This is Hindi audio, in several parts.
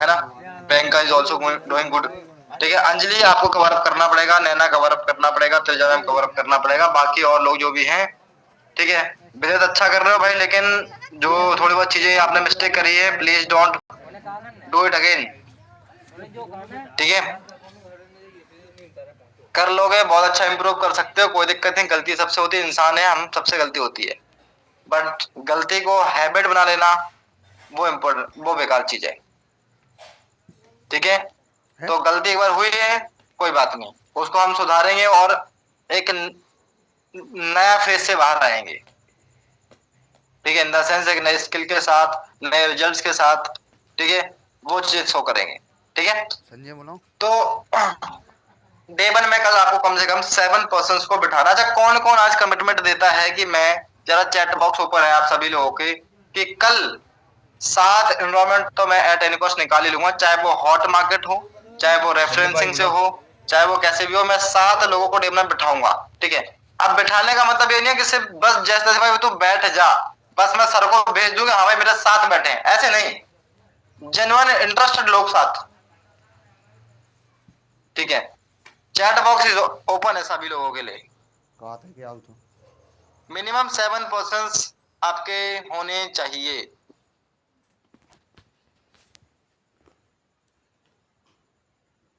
है ना। Priyanka is also doing good. ठीक है, अंजलि आपको कवर अप करना पड़ेगा, नैना कवर अप करना पड़ेगा, त्रिजा मैम कवर अप करना पड़ेगा, बाकी और लोग जो भी हैं। ठीक है, बेहद अच्छा कर रहे हो भाई, लेकिन जो थोड़ी बहुत चीजें आपने मिस्टेक करी है, please don't do it again. ठीक है, कर लोगे बहुत अच्छा, इंप्रूव कर सकते हो, कोई दिक्कत नहीं, गलती सबसे होती है, इंसान है हम, सबसे गलती होती है। बट गलती को हैबिट बना लेना वो इम्पोर्टेंट, वो बेकार चीज है। ठीक है, तो गलती एक बार हुई है, कोई बात नहीं, उसको हम सुधारेंगे और एक नया फेज से बाहर आएंगे। ठीक है, इन द सेंस एक नए स्किल के साथ, नए रिजल्ट्स के साथ। ठीक है, वो चीज शो करेंगे। ठीक है, संजय बोलो। तो डे वन में कल आपको कम से कम 7 पर्सन को बिठाना। अच्छा, कौन कौन आज कमिटमेंट देता है कि मैं, जरा चैट बॉक्स ऊपर है आप सभी लोगों के, कि कल 7 एनरोलमेंट तो मैं एट एनी कॉस्ट निकाल ही लूंगा, चाहे वो हॉट मार्केट हो, चाहे वो रेफरेंसिंग से हो, चाहे वो कैसे भी हो, मैं 7 लोगों को डे वन बिठाऊंगा। ठीक है, अब बिठाने का मतलब ये नहीं है कि सिर्फ बस जैसे भाई तू बैठ जा, बस मैं सर को भेज दूंगा हाँ भाई मेरे साथ बैठे हैं, ऐसे नहीं, जेन्युइन इंटरेस्टेड लोग साथ। ठीक है, चैट बॉक्स इज ओपन है सभी लोगों के लिए। कहा था कि आओ तो मिनिमम 7 पर्सन आपके होने चाहिए।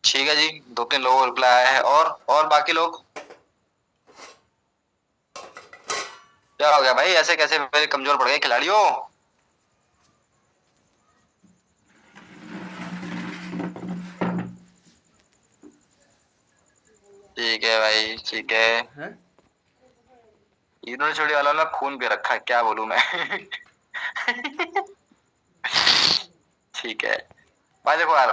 ठीक है जी, 2-3 लोगों को रिप्लाई आया है, और बाकी लोग क्या हो गया भाई, ऐसे कैसे मेरे कमजोर पड़ गए खिलाड़ियों। ठीक है भाई, ठीक है। इन्होंने छोड़ी वाला ना खून पे रखा है, क्या बोलूं मैं। ठीक है भाई, देखो यार,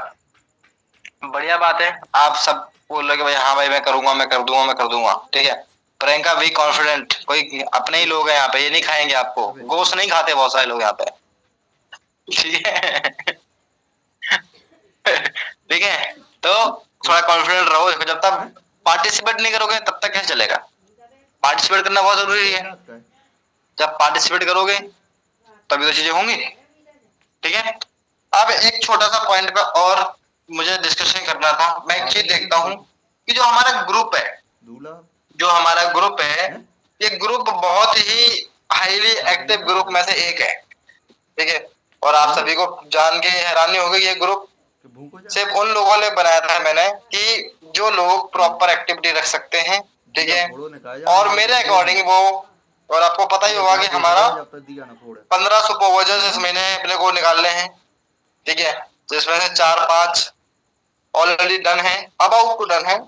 बढ़िया बात है, आप सब बोल रहे कि भाई हाँ भाई मैं करूंगा, मैं कर दूंगा, मैं कर दूंगा। ठीक है, प्रियंका वी कॉन्फिडेंट, कोई अपने ही लोग हैं यहाँ पे, ये नहीं खाएंगे आपको, गोश्त नहीं खाते बहुत सारे लोग यहाँ पे। ठीक है। ठीक है, तो थोड़ा कॉन्फिडेंट रहो, देखो जब तक पार्टिसिपेट नहीं करोगे तब तक कैसे चलेगा। पार्टिसिपेट करना बहुत जरूरी है, जब पार्टिसिपेट करोगे तभी तो चीजें होंगी। ठीक है, अब एक छोटा सा पॉइंट पे और मुझे डिस्कशन करना था। मैं एक चीज देखता हूँ कि जो हमारा ग्रुप है, जो हमारा ग्रुप है, ये ग्रुप बहुत ही हाईली एक्टिव ग्रुप में से एक है। ठीक है, और आप सभी को जान के हैरानी होगी, ये ग्रुप सिर्फ उन लोगों ने बनाया था मैंने कि जो लोग प्रॉपर एक्टिविटी रख सकते हैं। ठीक है, और मेरे अकॉर्डिंग वो, और आपको पता ही होगा कि हमारा 15 सुपरवाइजर्स इस महीने अपने को निकालने हैं। ठीक है, जिसमें से 4-5 ऑलरेडी डन है, अबाउट टू डन है।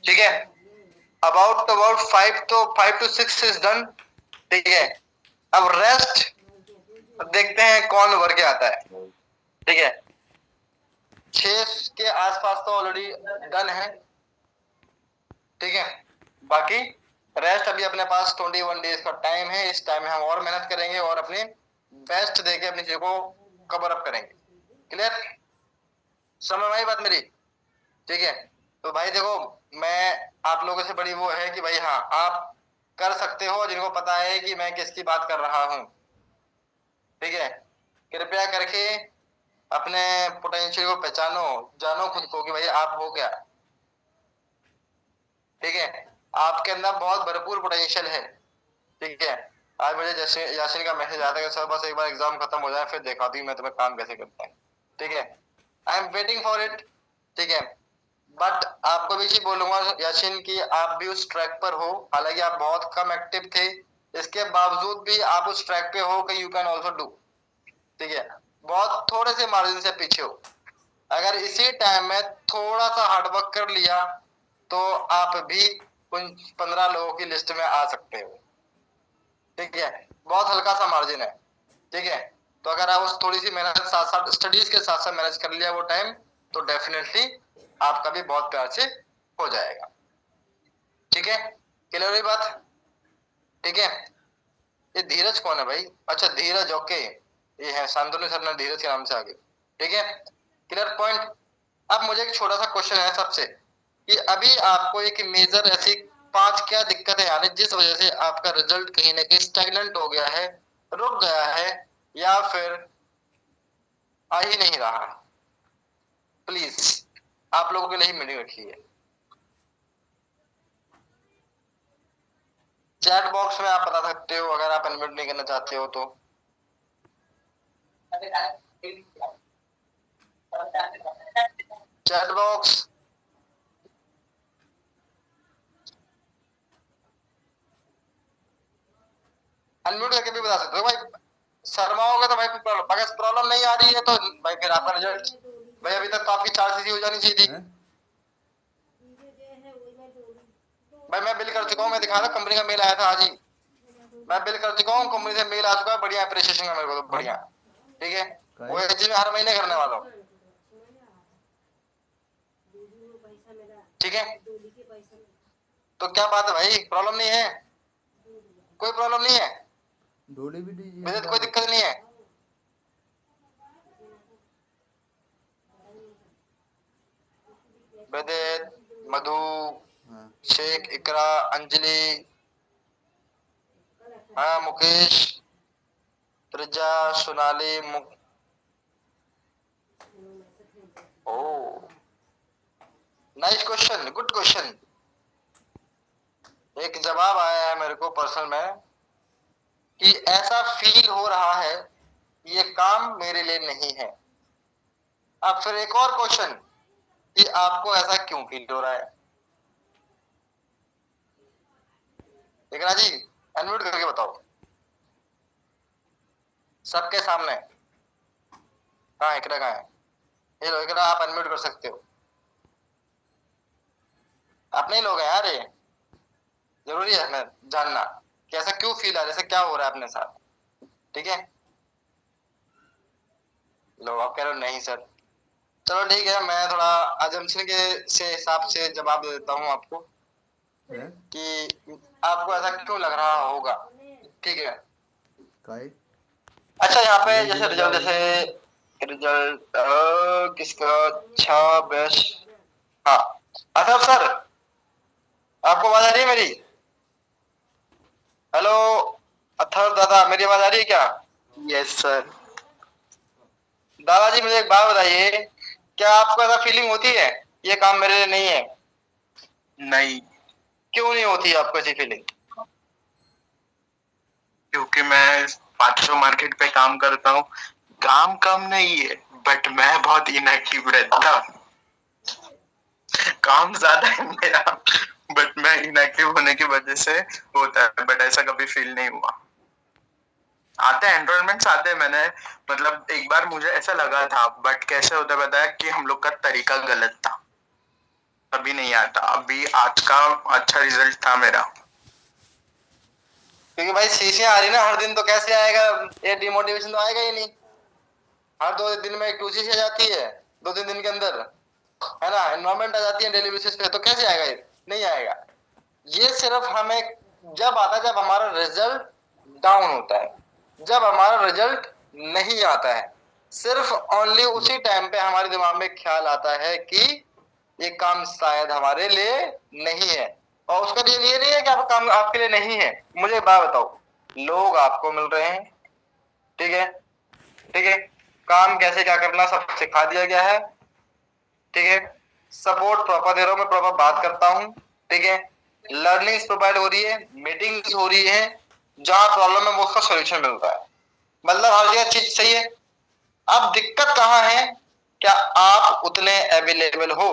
ठीक है, अबाउट 5 to 6 इज डन। ठीक है, अब रेस्ट देखते हैं कौन भर के आता है। ठीक है, 6 के आसपास तो ऑलरेडी डन है। ठीक है, बाकी रेस्ट अभी अपने पास 21 डेज का टाइम है, इस टाइम में हम और मेहनत करेंगे और अपने बेस्ट देके अपनी चीजों को कवर अप करेंगे। क्लियर, समझ में आई बात मेरी। ठीक है, तो भाई देखो, मैं आप लोगों से बड़ी वो है कि भाई हाँ आप कर सकते हो, जिनको पता है कि मैं किसकी बात कर रहा हूं। ठीक है, कृपया करके अपने पोटेंशियल को पहचानो, जानो खुद को कि भाई आप हो क्या। ठीक है, आपके अंदर बहुत भरपूर पोटेंशियल है। ठीक है, आज मुझे जैसे यासीन का मैसेज आया था कि सर बस एक बार एग्जाम खत्म हो जाए फिर दिखा दी मैं तुम्हें काम कैसे करता है। ठीक है, I am waiting for it. ठीक है, बट आपको भी चीज बोलूंगा यासीन की, आप भी उस ट्रैक पर हो, हालांकि आप बहुत कम एक्टिव थे, इसके बावजूद भी आप उस ट्रैक पे हो कि यू कैन ऑल्सो डू। ठीक है, बहुत थोड़े से मार्जिन से पीछे हो, अगर इसी टाइम में थोड़ा सा हार्डवर्क कर लिया तो आप भी उन 15 लोगों की लिस्ट में आ सकते हो। ठीक है, बहुत हल्का सा मार्जिन है। ठीक है, तो अगर आप उस थोड़ी सी मेहनत साथ साथ स्टडीज के साथ साथ मैनेज कर लिया वो टाइम, तो डेफिनेटली आपका भी बहुत प्यार से हो जाएगा। ठीक है, क्लियर हुई बात। ठीक है, ये धीरज कौन है भाई, अच्छा धीरज, ओके, ये है शांतनु सर ने धीरज के नाम से आगे। ठीक है, क्लियर पॉइंट। अब मुझे एक छोटा सा क्वेश्चन है सबसे, कि अभी आपको एक मेजर ऐसी 5 क्या दिक्कत है, यानी जिस वजह से आपका रिजल्ट कहीं ना कहीं स्टैग्नेंट हो गया है, रुक गया है, या फिर आ ही नहीं रहा। प्लीज आप लोगों के लिए ही मीटिंग रखी है। चैट बॉक्स में आप बता सकते हो अगर आप अनम्यूट नहीं करना चाहते हो तो। चैट बॉक्स अनम्यूट करके भी बता सकते हो भाई। शर्माओगे तो भाई प्रॉब्लम, अगर प्रॉब्लम नहीं आ रही है तो भाई फिर आपका रिजल्ट, भाई अभी तक तो आपकी 4 चीजें हो जानी चाहिए थी। भाई मैं बिल कर चुका हूँ, मैं दिखा रहा, कंपनी का मेल आया था आज ही, मैं बिल कर चुका हूँ, कंपनी से मेल आ चुका है, बढ़िया अप्रिसिएशन है मेरे को तो, बढ़िया। ठीक है, वो एक चीज मैं हर महीने करने वाला हूँ। ठीक है, तो क्या बात है भाई, प्रॉब्लम नहीं है, कोई प्रॉब्लम नहीं है, डोली भी दीजिए, मुझे कोई दिक्कत नहीं है। वेदित, मधु, हाँ। शेख, इकरा, अंजलि, हाँ मुकेश, त्रिजा, सोनाली, ओ नाइस क्वेश्चन, गुड क्वेश्चन। एक जवाब आया है मेरे को पर्सनल में कि ऐसा फील हो रहा है ये काम मेरे लिए नहीं है। अब फिर एक और क्वेश्चन कि आपको ऐसा क्यों फील हो रहा है। इकरा जी अनम्यूट करके बताओ सबके सामने। कहाँ इकरा, कहाँ है, ये लो इकरा, आप अनम्यूट कर सकते हो। अपने ही लोग हैं यार ये, जरूरी है हमें जानना कि ऐसा क्यों फील आ रहा है, ऐसा क्या हो रहा है अपने साथ। ठीक है, लो आप कह रहे हो नहीं सर, चलो ठीक है, मैं थोड़ा अजम्पशन के से हिसाब से जवाब दे देता हूँ आपको है? कि आपको ऐसा क्यों लग रहा होगा। ठीक है, काय? अच्छा यहाँ पे रिजल्ट जैसे दिया था रिजल्ट, अभी? जैसे रिजल्ट किसका अच्छा बेस्ट, हाँ अथर्व सर, आपको आवाज आ रही है मेरी? हेलो अथर्व दादा, मेरी आवाज आ रही है क्या? Yes sir. दादाजी मुझे एक बात बताइए, क्या आपको ऐसा फीलिंग होती है ये काम मेरे लिए नहीं है? नहीं। क्यों नहीं होती आपको ऐसी फीलिंग? क्योंकि मैं 500 मार्केट पे काम करता हूँ, काम कम नहीं है बट मैं बहुत इनएक्टिव रहता हूँ। काम ज्यादा है मेरा बट मैं इनएक्टिव होने की वजह से होता है, बट ऐसा कभी फील नहीं हुआ। आते हैं एनरोलमेंट्स आते हैं, मैंने मतलब एक बार मुझे ऐसा लगा था, बट कैसे होता है बताया कि हम लोग का तरीका गलत था, अभी नहीं आता। अभी आज का अच्छा रिजल्ट था मेरा, क्योंकि भाई शीशियां आ रही ना हर दिन, तो कैसे आएगा, ये डिमोटिवेशन तो आएगा ही नहीं। हर 2 दिन में एक 2 शीशी आ जाती है, 2-3 दिन के अंदर, है ना, एनवायरमेंट आ जाती है डेली बेसिस पे, तो कैसे आएगा ये? नहीं आएगा। ये सिर्फ हमें जब आता है जब हमारा रिजल्ट डाउन होता है, जब हमारा रिजल्ट नहीं आता है, सिर्फ ओनली उसी टाइम पे हमारे दिमाग में ख्याल आता है कि ये काम शायद हमारे लिए नहीं है। और उसका रीजन ये नहीं है कि आपका काम आपके लिए नहीं है। मुझे एक बात बताओ, लोग आपको मिल रहे हैं, ठीक है, ठीक है, काम कैसे क्या करना सब सिखा दिया गया है, ठीक है, सपोर्ट प्रॉपर दे रहा हूं, मैं प्रॉपर बात करता हूं, ठीक है, लर्निंग्स प्रोवाइड हो रही है, मीटिंग्स हो रही है, जहां प्रॉब्लम है वो उसका सॉल्यूशन मिल रहा है, मतलब हर जगह चीज सही है। अब दिक्कत कहाँ है, क्या आप उतने अवेलेबल हो?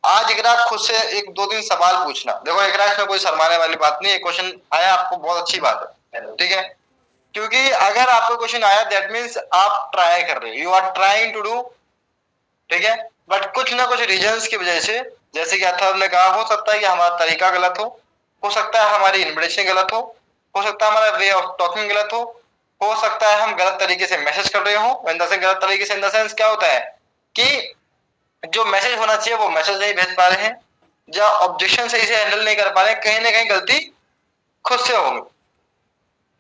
आज एक रात खुद से 1-2 दिन सवाल पूछना, देखो एक रात में कोई शर्माने वाली बात नहीं है, क्वेश्चन आया आपको बहुत अच्छी बात है, ठीक है, क्योंकि अगर आपको क्वेश्चन आया दैट मीन्स आप ट्राई कर रहे हो, you are trying to do, ठीक है, बट कुछ ना कुछ रीजंस की वजह से, जैसे कि अथर्व ने कहा, हो सकता है कि हमारा तरीका गलत हो सकता है हमारी इन्विटेशन गलत हो सकता है हमारा वे ऑफ टॉकिंग गलत हो सकता है हम गलत तरीके से मैसेज कर रहे हो, गलत तरीके से इन द सेंस क्या होता है कि जो मैसेज होना चाहिए वो मैसेज नहीं भेज पा रहे हैं, या ऑब्जेक्शन सही से हैंडल नहीं कर पा रहे हैं, कहीं ना कहीं गलती खुद से होगी।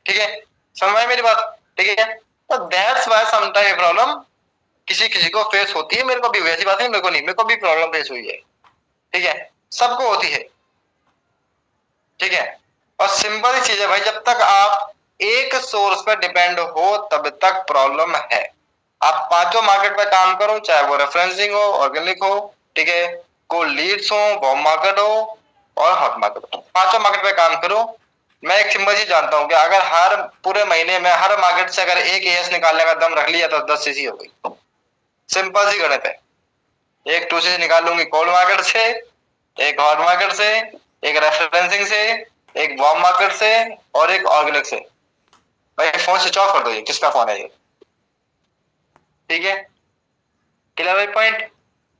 ठीक है, समझ में आई मेरी बात? ठीक है, तो दैट्स व्हाई समटाइम प्रॉब्लम किसी किसी को फेस होती है, मेरे को भी वैसी बात नहीं, मेरे को नहीं, मेरे को भी प्रॉब्लम फेस हुई है, ठीक है, सबको होती है। ठीक है। और सिंपल चीज है भाई, जब तक आप एक सोर्स पर डिपेंड हो तब तक प्रॉब्लम है। आप पांचों मार्केट पे काम करो, चाहे वो रेफरेंसिंग हो, ऑर्गेनिक हो, ठीक है, कोल्ड लीड्स हो, बॉम्ब मार्केट हो और हॉट मार्केट हो, पांचों मार्केट पे काम करो। मैं एक सिंपल चीज जानता हूँ कि अगर हर पूरे महीने में हर मार्केट से अगर एक एएस निकालने का दम रख लिया तो 10 सीसी हो गई। सिंपल सी गणित है। एक 2 सीसी निकाल लूंगी कोल्ड मार्केट से, एक हॉट मार्केट से, एक रेफरेंसिंग से, एक बॉम्ब मार्केट से और एक ऑर्गेनिक से। भाई फोन स्विच ऑफ कर दो, ये किसका फोन है ये? ठीक है, क्लियर भाई पॉइंट?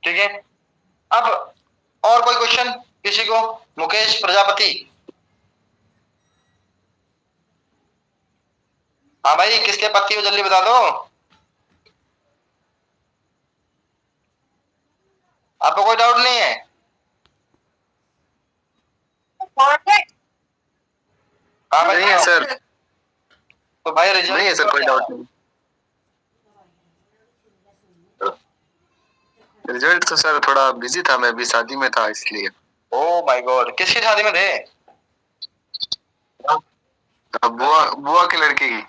ठीक है। अब और कोई क्वेश्चन किसी को? मुकेश प्रजापति। हाँ भाई, किसके पत्ती हो जल्दी बता दो। आपको कोई डाउट नहीं है? हाँ भाई, नहीं है सर। तो भाई रिजल्ट नहीं है सर, कोई डाउट नहीं। रिजल्ट तो सर थोड़ा बिजी था, मैं अभी शादी में था इसलिए। ओ माय गॉड, किसकी शादी में थे? बुआ बुआ के लड़के की।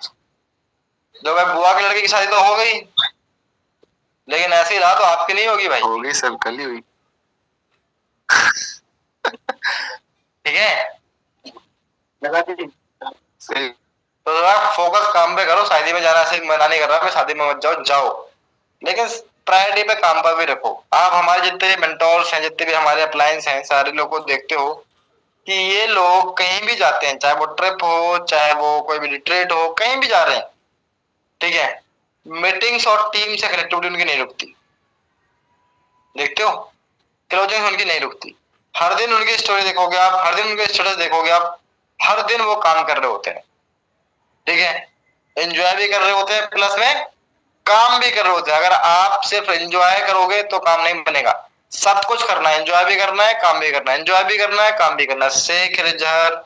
जो भाई बुआ के लड़के की शादी तो हो गई, लेकिन ऐसे ही रहा तो आपकी नहीं होगी भाई। हो गई सर, कल ही हुई। ठीक है, सही। तो जरा फोकस काम पे करो। शादी में जाना ऐसे मना नहीं कर रहा मैं, शादी में मत जाओ, जाओ, लेकिन प्रायोरिटी पे काम पर भी रखो। आप हमारे जितने भी मेंटोर्स हैं, जितने भी हमारे अप्लायंस हैं, सारे लोगों को देखते हो कि ये लोग कहीं भी जाते हैं, चाहे वो ट्रिप हो, चाहे वो कोई भी रिट्रीट हो, कहीं भी जा रहे हैं, ठीक है, मीटिंग्स और टीम से कनेक्टिविटी उनकी नहीं रुकती। देखते हो, क्लोजिंग उनकी नहीं रुकती। हर दिन उनकी स्टोरी देखोगे आप, हर दिन उनके स्टेटस देखोगे आप, हर दिन वो काम कर रहे होते हैं, ठीक है, एंजॉय भी कर रहे होते हैं, प्लस में काम भी कर रहे होते हैं। अगर आप सिर्फ एंजॉय करोगे तो काम नहीं बनेगा। सब कुछ करना है, एंजॉय भी करना है, काम भी करना है, एंजॉय भी करना है, काम भी करना है। शेख रिजहर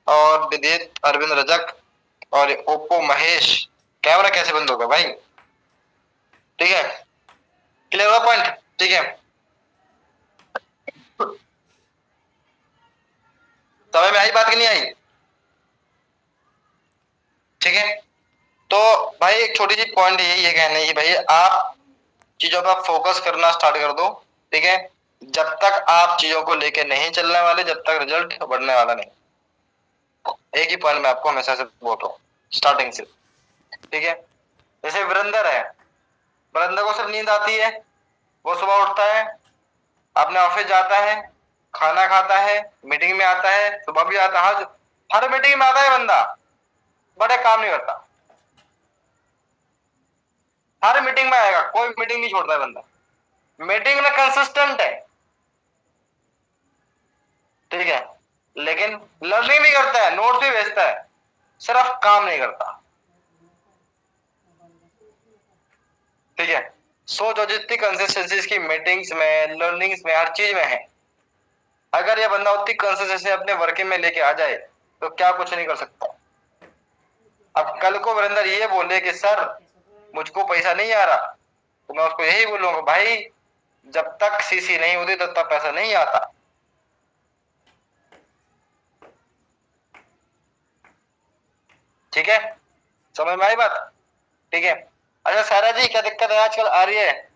और विदित अरविंद रजक और ओप्पो महेश, कैमरा कैसे बंद होगा भाई? ठीक है, क्लियर हुआ पॉइंट? ठीक है, समझ में आई बात कि नहीं आई? ठीक है, तो भाई एक छोटी सी पॉइंट यही है कहने की, भाई आप चीजों पर फोकस करना स्टार्ट कर दो, ठीक है। जब तक आप चीजों को लेके नहीं चलने वाले, जब तक रिजल्ट बढ़ने वाला नहीं। एक ही पॉइंट में आपको हमेशा से बोल रहा हूँ स्टार्टिंग से, ठीक है। जैसे वीरेंद्र है, वीरेंद्र को सिर्फ नींद आती है, वो सुबह उठता है, अपने ऑफिस जाता है, खाना खाता है, मीटिंग में आता है, सुबह भी आता है, हर मीटिंग में आता है बंदा, बड़े काम नहीं करता, हर मीटिंग में आएगा, कोई मीटिंग नहीं छोड़ता है बंदा, मीटिंग में कंसिस्टेंट है, ठीक है, लेकिन लर्निंग भी करता है, नोट्स भी भेजता है, सिर्फ काम नहीं करता, ठीक है। सोचो जितनी कंसिस्टेंसी इसकी मीटिंग्स में, लर्निंग्स में, हर चीज में है, अगर ये बंदा उतनी कंसिस्टेंसी अपने वर्किंग में लेके आ जाए तो क्या कुछ नहीं कर सकता। अब कल को वीरेंद्र ये बोले कि सर मुझको पैसा नहीं आ रहा, तो मैं उसको यही बोलूंगा, भाई जब तक सीसी नहीं होती तब तक पैसा नहीं आता। ठीक है, समझ में आई बात? ठीक है। अच्छा सारा जी, क्या दिक्कत है आजकल आ रही है?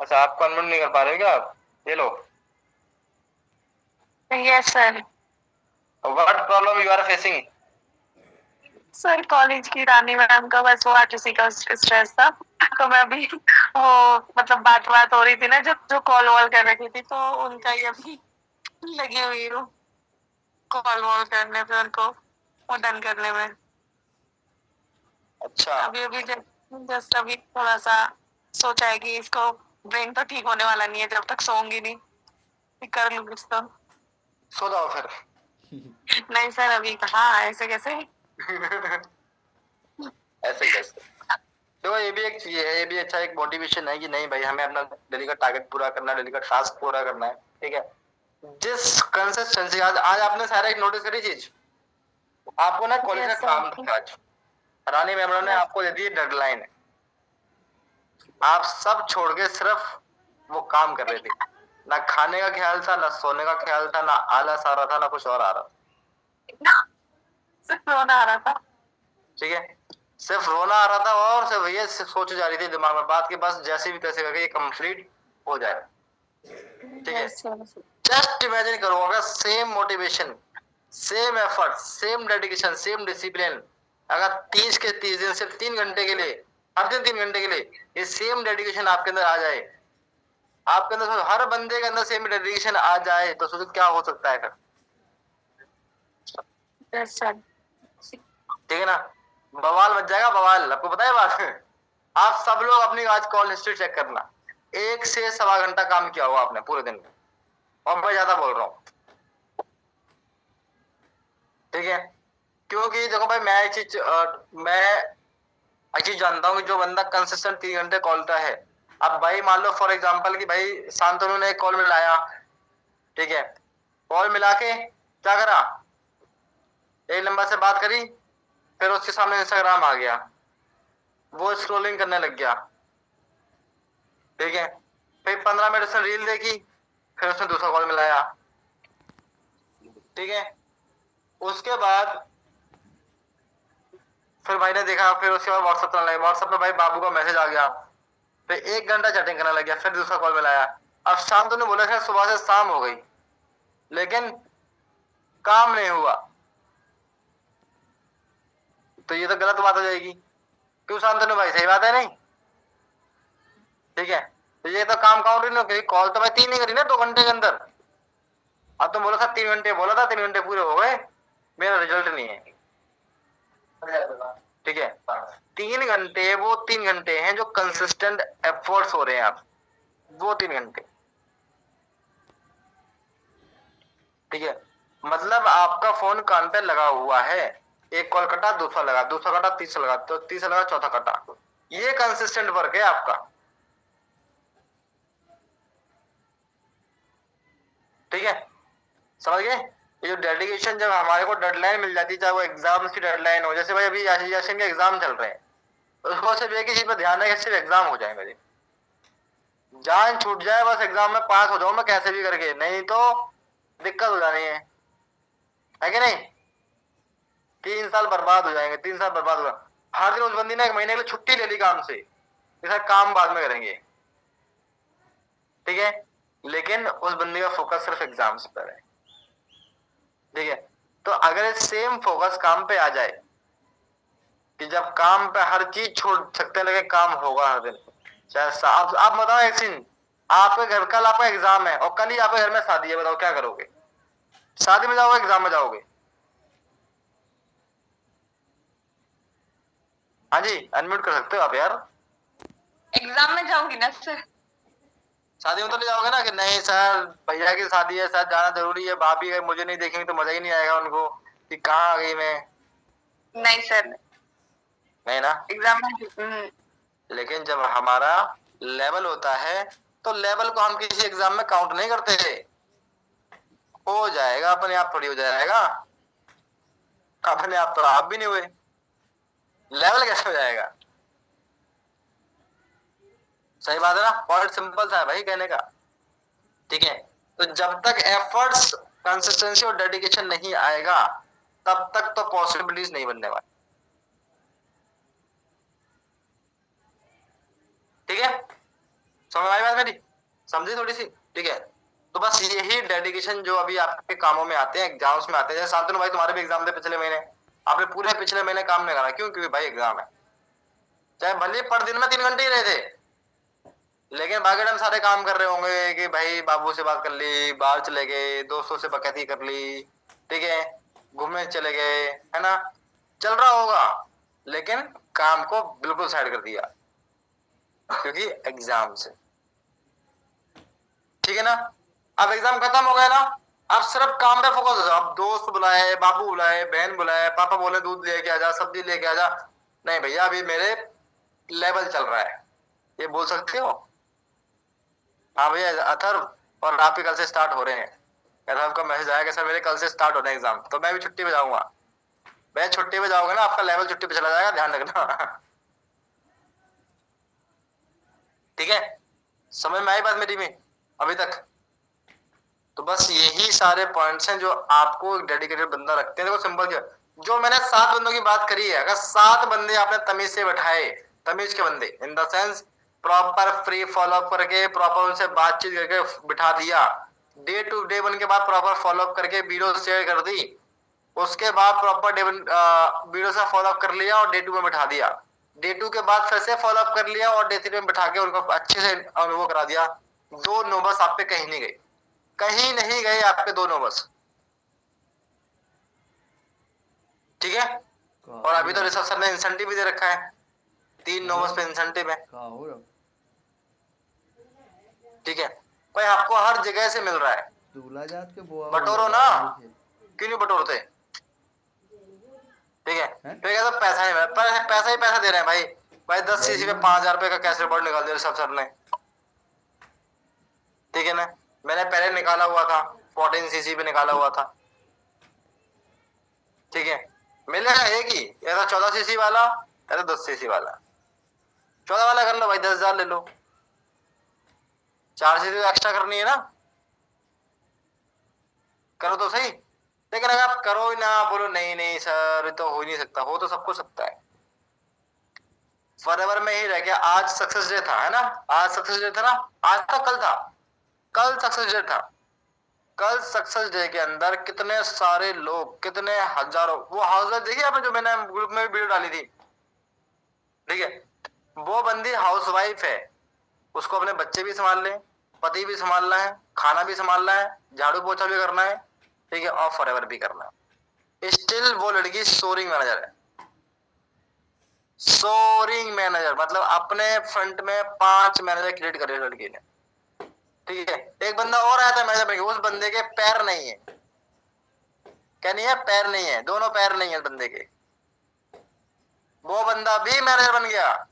अच्छा आप कन्वर्ट नहीं कर पा रहे हो क्या आप? ये लो। Yes sir. What problem you are facing? Sir college की रानी मैम का बस वो आरटीसी का स्ट्रेस था, तो मैं अभी वो मतलब बात हो रही थी ना, जब जो कॉल वॉल कर रखी थी, तो उनका ही अभी लगी हुई हूँ कॉल वॉल करने पे, उनको वो डन करने में। अच्छा अभी अभी जस्ट अभी थोड़ा सा सोचा है कि इसको, ब्रेन तो ठीक होने वाला नहीं है जब तक सोऊंगी नहीं, कर लूँ कुछ तो। सो जाओ फिर। नहीं सर अभी कहाँ, ऐसे कैसे। ऐसे कैसे? देखो ये भी एक चीज है, ये भी अच्छा एक मोटिवेशन है कि नहीं भाई हमें अपना डेली का टारगेट पूरा करना है, डेली का टास्क पूरा करना है, ठीक है। जिस कंसिस्टेंसी, आज आज आपने सारा एक नोटिस करी चीज, आपको ना कॉलेज Yes, का काम sir. था आज, रानी मैम ने Yes. आपको दे दी डेडलाइन, आप सब छोड़ के सिर्फ वो काम कर रहे थे, ना खाने का ख्याल था, ना सोने का ख्याल था, ना आलस आ रहा था, ना कुछ और आ रहा था। सिर्फ रोना आ रहा था। ठीक है, सिर्फ रोना आ रहा था और सिर्फ ये सोच जा रही थी दिमाग में बात की बस जैसे भी तैसे करके ये कंप्लीट हो जाए। ठीक है, जस्ट इमेजिन करो अगर same motivation, same effort, same dedication, same discipline अगर 30 के 30 दिन सिर्फ 3 घंटे के लिए, हर दिन 3 घंटे के लिए ये सेम डेडिकेशन आपके अंदर आ जाए, आपके अंदर हर बंदे के अंदर सेम डेडिकेशन आ जाए तो सोचो क्या हो सकता है फिर। ठीक है ना, बवाल मच जाएगा बवाल, आपको पता है बात। आप सब लोग अपनी आज कॉल हिस्ट्री चेक करना, 1 से सवा घंटा काम किया होगा आपने पूरे दिन में, और मैं ज्यादा बोल रहा हूँ। ठीक है, क्योंकि देखो भाई मैं एक चीज जानता हूँ कि जो बंदा कंसिस्टेंट 3 घंटे कॉलता है, अब भाई मान लो फॉर एग्जांपल कि भाई शांतनु ने एक कॉल मिलाया, ठीक है, कॉल मिला के क्या करा, एक नंबर से बात करी, फिर उसके सामने इंस्टाग्राम आ गया, वो स्क्रॉलिंग करने लग गया। ठीक है, फिर 15 मिनट उसने रील देखी, फिर उसने दूसरा कॉल मिलाया। ठीक है, उसके बाद फिर भाई ने देखा, फिर उसके बाद व्हाट्सएप चलाने लगे, व्हाट्सएप पे भाई बाबू का मैसेज आ गया, फिर 1 घंटा चैटिंग करने लग गया, फिर दूसरा कॉल मिलाया। अब शाम तो ने बोला शायद सुबह से शाम हो गई लेकिन काम नहीं हुआ, तो ये तो गलत बात हो जाएगी। क्यों शांतनु भाई, सही बात है नहीं? ठीक है, तो ये तो काम काउंट नहीं, क्योंकि कॉल तो भाई 3 ही करी ना 2 घंटे के अंदर। अब तो बोला था 3 घंटे, बोला था 3 घंटे पूरे हो गए, मेरा रिजल्ट नहीं है। ठीक है, 3 घंटे, वो 3 घंटे हैं जो कंसिस्टेंट एफर्ट्स हो रहे हैं आप, वो 3 घंटे। ठीक है, मतलब आपका फोन कान पे लगा हुआ है, एक कॉल कटा, दूसरा लगा, दूसरा कटा, तीसरा लगा, तो तीसरा लगा, चौथा कटा, ये कंसिस्टेंट वर्क है आपका। ठीक है, समझ गए? ये जो डेडिकेशन, जब हमारे को डेडलाइन मिल जाती है, चाहे वो एग्जाम की डेडलाइन हो, जैसे भाई अभी यासीन के एग्जाम चल रहे हैं, उसको सिर्फ एक ही चीज पर ध्यान है कि सिर्फ एग्जाम हो जाए, मेरी जान छूट जाए, बस एग्जाम में पास हो जाऊं मैं कैसे भी करके, नहीं तो दिक्कत हो जानी है कि नहीं? 3 साल बर्बाद हो जाएंगे, 3 साल बर्बाद होगा। हर दिन उस बंदी ने 1 महीने के लिए छुट्टी ले ली काम से, इसका काम बाद में करेंगे। ठीक है, लेकिन उस बंदी का फोकस सिर्फ एग्जाम्स पर है। ठीक है, तो अगर सेम फोकस काम पे आ जाए कि जब काम पे हर चीज छोड़ सकते हैं लेकिन काम होगा हर दिन, चाहे आप बताओ एक सीन, आपके घर कल आपका एग्जाम है और कल ही आपके घर में शादी है, बताओ क्या करोगे? शादी में जाओगे, एग्जाम में जाओगे? हाँ जी, अनम्यूट कर सकते हो आप यार। एग्जाम में जाऊंगी ना सर। शादी में तो नहीं जाओगे ना कि नहीं सर भैया की शादी है सर, जाना जरूरी है, भाभी है, मुझे नहीं देखेंगे तो मजा ही नहीं आएगा उनको कि कहाँ आ गई मैं? नहीं सर, नहीं ना। एग्जाम में लेकिन जब हमारा लेवल होता है तो लेवल को हम किसी एग्जाम में काउंट नहीं करते, हो जाएगा अपने आप, थोड़ी हो जाएगा अपने आप, तो आप भी नहीं हुए, लेवल कैसे हो जाएगा? सही बात है ना, पॉइंट सिंपल सा है भाई कहने का। ठीक है, तो जब तक एफर्ट्स, कंसिस्टेंसी और डेडिकेशन नहीं आएगा तब तक तो पॉसिबिलिटीज नहीं बनने वाली। ठीक है, समझ आई बात मेरी? समझी थोड़ी सी? ठीक है, तो बस यही डेडिकेशन जो अभी आपके कामों में आते हैं, एग्जाम्स में आते हैं, जैसे शांतनु भाई तुम्हारे भी एग्जाम थे पिछले महीने, आपने पूरे पिछले महीने काम नहीं करा, क्यों? क्योंकि भाई एग्जाम है, चाहे भले पर दिन में 3 घंटे ही रहे थे, लेकिन बाकी टाइम सारे काम कर रहे होंगे कि भाई बाबू से बात कर ली, बाहर चले गए, दोस्तों से बकैती कर ली, ठीक है, घूमने चले गए, है ना, चल रहा होगा, लेकिन काम को बिल्कुल साइड कर दिया क्योंकि एग्जाम से। ठीक है ना, अब एग्जाम खत्म हो गया ना, अब सिर्फ काम पे फोकस हो जाओ। अब दोस्त बुलाए, बाबू बुलाए, बहन बुलाए, पापा बोले दूध लेके आ जा, सब्जी लेके आ जा, नहीं भैया अभी मेरे लेवल चल रहा है, ये बोल सकते हो? हाँ भैया अथर, और आप ही कल से स्टार्ट हो रहे हैं, अथर का मैसेज आया कि सर मेरे कल से स्टार्ट हो रहे हैं एग्जाम, तो मैं भी छुट्टी पे जाऊंगा। मैं छुट्टी पे जाओगे ना, आपका लेवल छुट्टी पे चला जाएगा, ध्यान रखना। ठीक है, समझ में आई बात मेरी में अभी तक? तो बस यही सारे पॉइंट्स हैं जो आपको एक डेडिकेटेड बंदा रखते हैं। देखो सिंपल क्या, जो मैंने 7 बंदों की बात करी है, अगर 7 बंदे आपने तमीज से बैठाए, तमीज के बंदे in the sense proper free follow up करके, प्रॉपर उनसे बातचीत करके बिठा दिया, डे टू डे 1 के बाद प्रॉपर फॉलो अप करके वीडियो शेयर कर दी, उसके बाद प्रॉपर डे 1 वीडियो से फॉलो अप कर लिया और डे 2 में बिठा दिया, डे 2 के बाद फिर से फॉलो अप कर लिया और डे 3 में बिठा के उनको अच्छे से अनुभव करा दिया। 2 नंबर्स आप पे कहीं नहीं गए, कहीं नहीं गए आपके 2 नंबर्स, ठीक है। और अभी तो ऋषभ सर ने इंसेंटिव भी दे रखा है, 3 नंबर्स पे इंसेंटिव है, ठीक है। भाई आपको हर जगह से मिल रहा है, दूल्हा जात के बुआ बटोरो ना, क्यों नहीं बटोरते, ठीक है। तो क्या तो पैसा ही पैसा ही पैसा दे रहे हैं भाई। भाई 10 सीसी पे 5,000 रुपए का कैश रिपोर्ट निकाल दिया ऋषभ सर ने, ठीक है ना। मैंने पहले निकाला हुआ था, 14 सीसी पे निकाला हुआ था, ठीक है। मिलेगा एक ही, या तो 14 सीसी वाला या तो 10 सीसी वाला। 14 वाला कर लो भाई, 10,000 ले लो, 4 सीसी तो एक्स्ट्रा करनी है ना, करो तो सही। लेकिन अगर आप करो ही ना, बोलो नहीं नहीं सर तो हो ही नहीं सकता, हो तो सबको सकता है। फॉरएवर में ही रह गया, आज सक्सेस डे था, है ना, आज सक्सेस डे था ना, आज था कल था, कल सक्सेस डे था। कल सक्सेस डे के अंदर कितने सारे लोग, कितने हजारों, वो हाउस देखिए आपने जो मैंने ग्रुप में वीडियो डाली थी, ठीक है। वो बंदी हाउसवाइफ है, उसको अपने बच्चे भी संभाल ले, पति भी संभालना है, खाना भी संभालना है, झाड़ू पोछा भी करना है, ठीक है, और फॉरएवर भी करना है। स्टिल वो लड़की सोरिंग मैनेजर है, सोरिंग मैनेजर, मतलब अपने फ्रंट में 5 मैनेजर क्रिएट करे लड़की ने, ठीक है। एक बंदा और आया था मैनेजर, उस बंदे के पैर नहीं है, क्या नहीं है, पैर नहीं है, दोनों पैर नहीं है बंदे के, वो बंदा भी मैनेजर बन गया।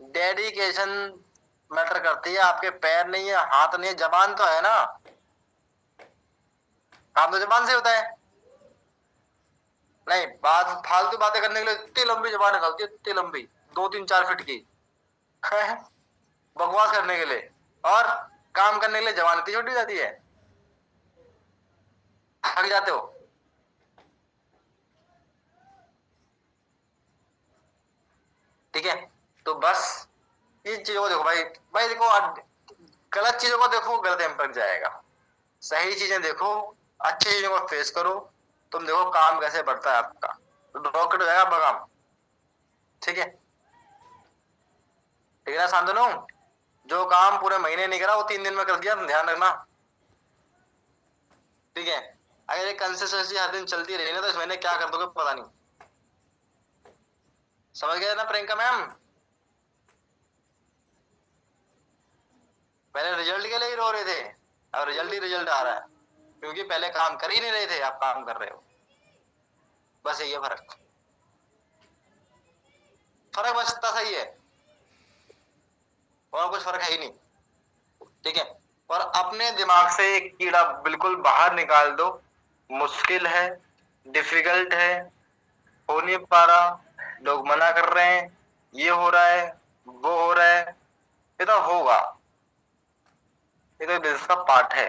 डेडिकेशन मैटर करती है, आपके पैर नहीं है, हाथ नहीं है, जबान तो है ना, काम तो जबान से होता है। नहीं, बात फालतू बातें करने के लिए इतनी लंबी जबान निकालती है, इतनी लंबी, 2-3-4 फीट की बकवास करने के लिए, और काम करने के लिए जबान इतनी छोटी जाती है, थक जाते हो। ठीक है, तो बस इन चीजों को देखो भाई, भाई देखो गलत चीजों को देखो, गलत इम्पैक्ट जाएगा, सही चीजें देखो, अच्छी चीजों को फेस करो, तुम देखो काम कैसे बढ़ता है आपका, तो रॉकेट हो जाएगा आपका काम, ठीक है। ठीक है ना शांतनु, जो काम पूरे महीने नहीं करा वो 3 दिन में कर दिया, ध्यान रखना, ठीक है। अगर ये कंसिस्टेंसी हर दिन चलती रही ना, तो इस महीने क्या कर दोगे पता नहीं, समझ गए ना प्रियंका मैम। पहले रिजल्ट के लिए ही रो रहे थे, अब रिजल्ट ही रिजल्ट आ रहा है, क्योंकि पहले काम कर ही नहीं रहे थे, आप काम कर रहे हो, बस यही है फर्क, फर्क बस इतना सही है, और कुछ फर्क है ही नहीं, ठीक है। और अपने दिमाग से एक कीड़ा बिल्कुल बाहर निकाल दो, मुश्किल है, डिफिकल्ट है, हो नहीं पा रहा, लोग मना कर रहे हैं, ये हो रहा है, वो हो रहा है, ये तो होगा, ये तो बिजनेस का पार्ट है।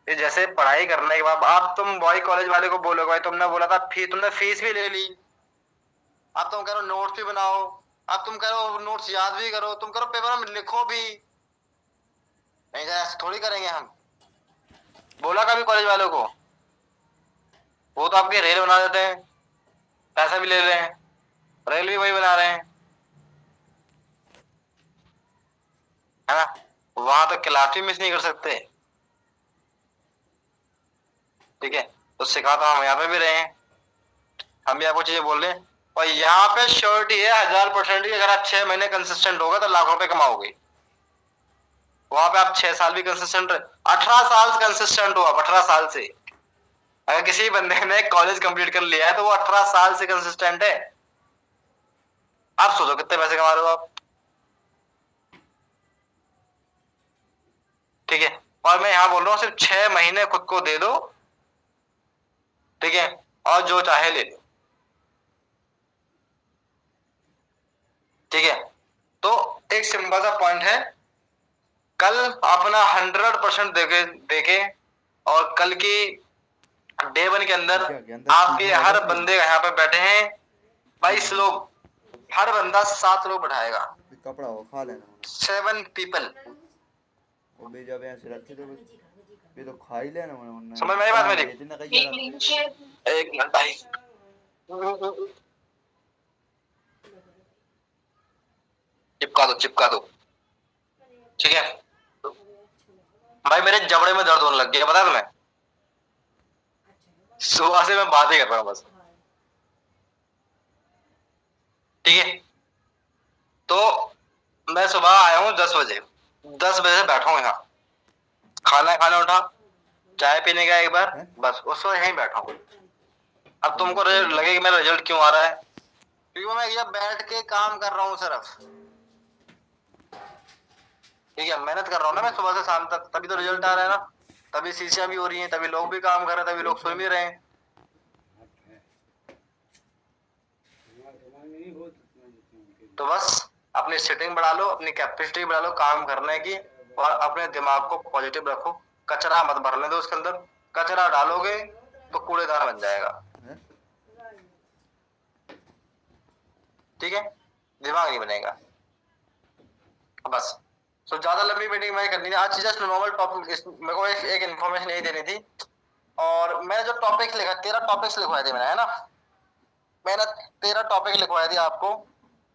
ये जैसे पढ़ाई करने के बाद आप, तुम बॉय कॉलेज वाले को बोलोगे भाई तुमने बोला था तुमने फीस भी ले ली, अब तुम कह रहे हो नोट्स भी बनाओ, अब तुम कह रहे हो नोट्स याद भी करो, तुम करो पेपर में लिखो भी, नहीं ऐसा थोड़ी करेंगे हम, बोला कभी कॉलेज वालों को, वो तो आपके रेल बना देते हैं, पैसा भी ले रहे हैं, रेल भी वही बना रहे हैं, है ना, वहां तो क्लास भी मिस नहीं कर सकते, ठीक है। तो सिखा तो हम यहाँ पे भी रहे हैं, हम भी आपको चीजें बोल रहे हैं, और यहाँ पे श्योरिटी है 1000% की, अगर आप 6 महीने कंसिस्टेंट होगा तो लाखों रुपए कमाओगे, वहां पे आप 6 साल भी कंसिस्टेंट, 18 साल कंसिस्टेंट हो आप, 18 साल से, अगर किसी बंदे ने कॉलेज कंप्लीट कर लिया है तो वो 18 साल से कंसिस्टेंट है, आप सोचो कितने पैसे कमा रहे हो आप, ठीक है। और मैं यहाँ बोल रहा हूँ सिर्फ 6 महीने खुद को दे दो, ठीक है, और जो चाहे ले लो, ठीक है। तो एक सिंपल सा पॉइंट है, कल अपना 100% देके और कल की डे 1 के अंदर आपके हर बंदे यहाँ पे बैठे हैं 22 लोग, हर बंदा 7 लोग बैठाएगा, कपड़ा वो खा लेना 7 पीपल। वो भी जब यहाँ से रखी तो भी तो खा ही लेना उन्होंने। समझ में आई बात मेरी? इतना कहीं एक मिनट भाई, चिपका दो, ठीक है भाई। मेरे जबड़े में दर्द होने लग गया, पता तुम्हें? सुबह से मैं बात ही कर रहा हूँ बस, ठीक है। तो मैं सुबह आया हूँ 10 बजे, 10 बजे से बैठा हूँ यहाँ, खाना उठा, चाय पीने गया एक बार, बस उस वक्त यहीं बैठा हूँ। अब तुमको लगे कि मेरा रिजल्ट क्यों आ रहा है? क्योंकि मैं ये बैठ के काम कर रहा हूँ सिर्फ, ठीक है। मेहनत कर रहा हूँ ना मैं सुबह से शाम तक, तभी तो रिजल्ट आ रहा है ना। तभी शीशियां भी हो रही हैं, तभी लोग भी काम कर रहे हैं, तभी लोग सो भी रहे हैं। तो बस अपनी सेटिंग बढ़ा लो, अपनी कैपेसिटी बढ़ा लो काम करने की, और अपने दिमाग को पॉजिटिव रखो। कचरा मत भरने दो उसके अंदर, कचरा डालोगे तो कूड़ेदान बन जाएगा, ठीक है। दिमाग नहीं बनेगा बस। तो ज्यादा लंबी मीटिंग मैं करनी थी आज, जस्ट नॉर्मल टॉपिक। मेरे को एक इन्फॉर्मेशन यही देनी थी, और मैंने जो टॉपिक लिखा, 13 टॉपिक्स लिखवाए थे मैंने, है ना। मैंने 13 टॉपिक लिखवाए थे आपको,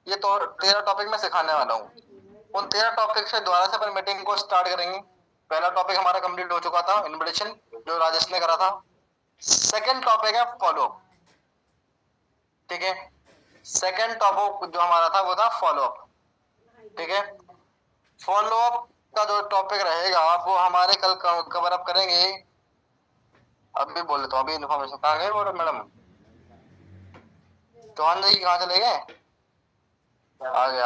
ये तो 13 टॉपिक मैं सिखाने वाला हूँ। उन 13 टॉपिक से दोबारा से अपन मीटिंग को स्टार्ट करेंगे। पहला टॉपिक हमारा कंप्लीट हो चुका था, इन्विटेशन, जो राजेश ने करा था। सेकंड टॉपिक है फॉलो, ठीक है। सेकंड टॉपिक जो हमारा था वो था फॉलो अप, ठीक है। फॉलो अप का जो टॉपिक रहेगा वो हमारे कल कवर अप करेंगे। अभी बोल लेता हूँ, अभी इन्फॉर्मेशन कहाँ गए वो मैडम? चौहान जी कहाँ चले गए? आगे।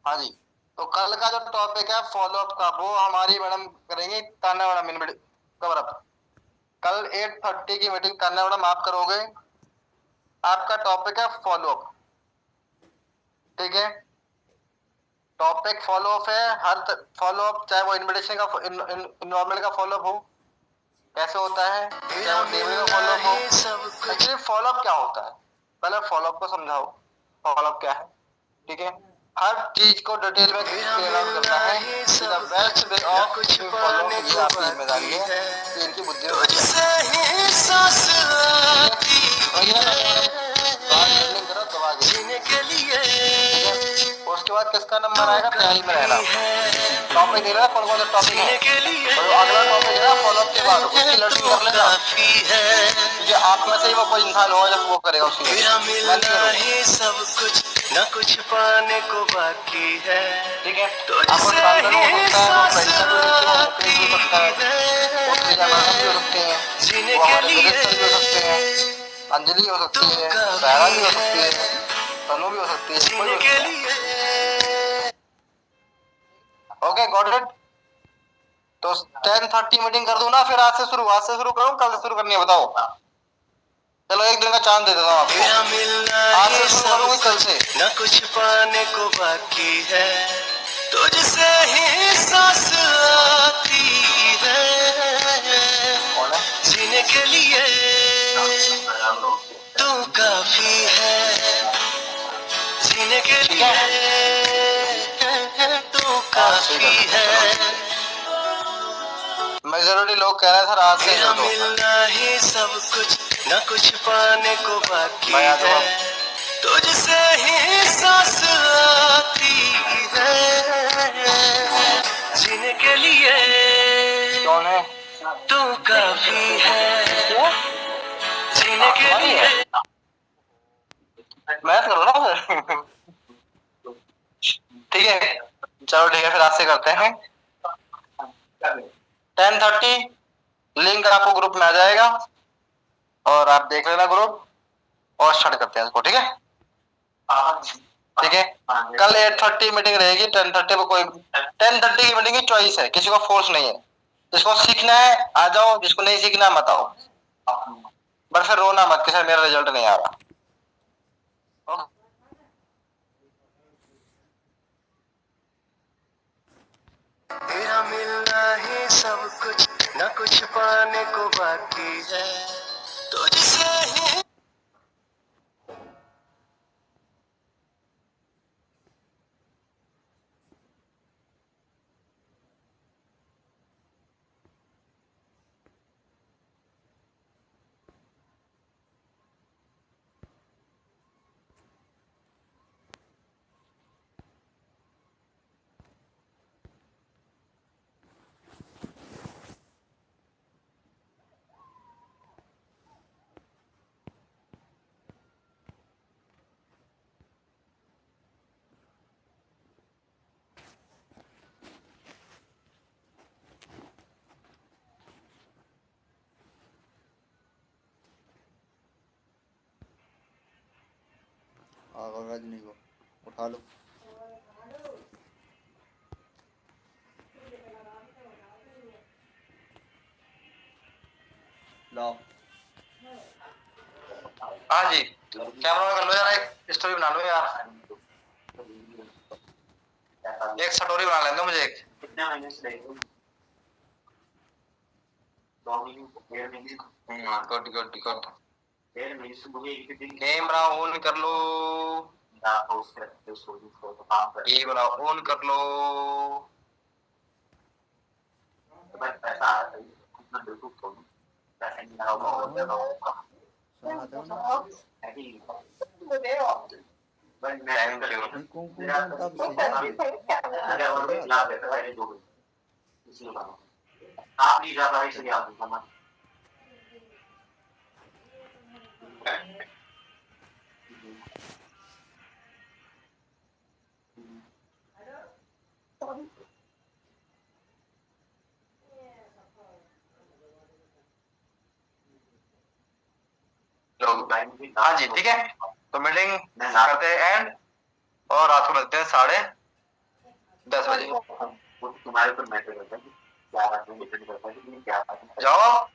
हाँ जी, तो कल का जो टॉपिक है फॉलो अप का, वो हमारी मैडम करेंगे, ताना मैडम कवर अप। कल 8:30 की मीटिंग ताना मैडम आप करोगे। आपका टॉपिक है फॉलो अप, ठीक है। टॉपिक फॉलो अप है, हर फॉलो अप, चाहे वो इन्विटेशन का इन्वायरमेंट का फॉलो अप हो, कैसे होता है, चाहे वो टेबल का फॉलो अप हो। एक्चुअली फॉलो अप क्या होता है, पहले फॉलो अप को समझाओ, फॉलो अप क्या है, ठीक है। हर चीज को डिटेल में क्लियर आउट करना है। The best way of follow up, ये आपकी जिम्मेदारी है कि इनकी बुद्धि में उसके बाद किसका नंबर आएगा, तैयारी में रहना। टॉपिक दे रहा है, कौन कौन सा टॉपिक है, और अगला टॉपिक है फॉलो अप के बाद उसकी लर्निंग कर लेना, क्योंकि आप में से ही वो कोई इंसान होगा जब वो करेगा उसकी सब कुछ न कुछ पाने को बाकी है, ठीक है। आपको ट्रांसफर हो सकता है, वो पैसा भी हो सकता है, वो मैडम भी हो सकते हैं, वो हमारे मिनिस्टर भी हो सकते हैं, अंजलि हो सकती है, सायरा भी हो सकती है, तनु भी हो सकती है, कोई भी हो सकता है। Okay got it. तो 10:30 मीटिंग कर दूं ना, फिर आज से शुरू करूं, कल से शुरू करनी है बताओ? चलो एक दिन का चांस दे देता हूँ आपको, आज से शुरू करूंगी, कल से। न कुछ पाने को बाकी है, तुझसे ही सांस आती है, जीने के लिए तू काफी है, जीने के लिए तू काफी है। मेजॉरिटी लोग कह रहे हैं सर आज से मिलना ही सब कुछ न कुछ पाने को बाकी है, तुझसे ही सांस आती है, जीने के लिए कौन है तू काफी है, जीने के लिए। मैथ करो ना फिर ठीक है, चलो ठीक है, फिर आज से करते हैं। 10:30 लिंक आपको ग्रुप में आ जाएगा, और आप देख लेना ग्रुप, और स्टार्ट करते हैं इसको, ठीक है। ठीक है, कल 8:30 मीटिंग रहेगी, 10:30 को कोई 10:30 की मीटिंग की चॉइस है, किसी को फोर्स नहीं है। जिसको सीखना है आ जाओ, जिसको नहीं सीखना मत आओ, बस फिर रोना मत कि सर मेरा रिजल्ट नहीं आ रहा। तेरा मिलना ही सब कुछ, न कुछ पाने को बाकी है, तुझसे ही। आगा रजनी को उठा लो। लाओ। हाँ जी, कैमरा कर लो यार, एक स्टोरी बना लो यार, एक स्टोरी बना लेंगे मुझे एक। कितने महीने से देख गुड गुड गुड। मुझे एक दिन कैमरा ऑन कर लो, ये वाला ऑन कर लो। पैसा आ रहा है, कितना बिल्कुल छोड़ो, पैसा नहीं आ रहा होगा, सुनाते हो ना। Thank you. नहीं कंक्लूजन तब से जागे तब से जागे। आप नहीं जा रहा है इसलिए आप समझ हाँ जी ठीक है, तो मीटिंग करते हैं एंड, और रात को मिलते हैं 10:30 बजे। तुम्हारे ऊपर मैटर करता है क्या बात है, डिपेंड करता है कि क्या बात है। जाओ।